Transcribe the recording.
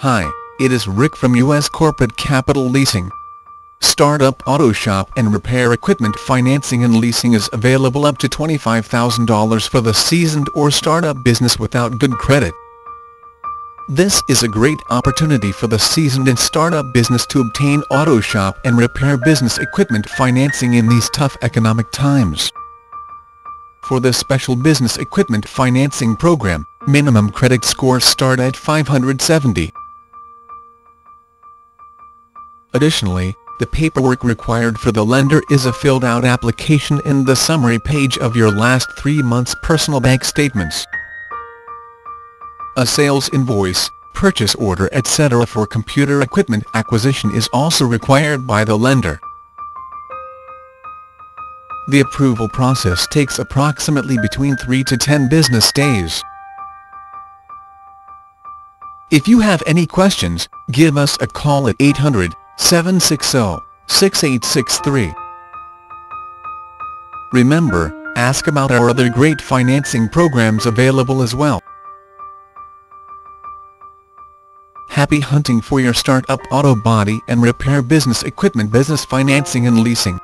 Hi, it is Rick from U.S. Corporate Capital Leasing. Startup auto shop and repair equipment financing and leasing is available up to $25,000 for the seasoned or startup business without good credit. This is a great opportunity for the seasoned and startup business to obtain auto shop and repair business equipment financing in these tough economic times. For this special business equipment financing program, minimum credit scores start at 570. Additionally, the paperwork required for the lender is a filled-out application and the summary page of your last 3 months' personal bank statements. A sales invoice, purchase order etc. for computer equipment acquisition is also required by the lender. The approval process takes approximately between 3 to 10 business days. If you have any questions, give us a call at 800-760-6863. Remember, ask about our other great financing programs available as well. Happy hunting for your startup auto body and repair business equipment business financing and leasing.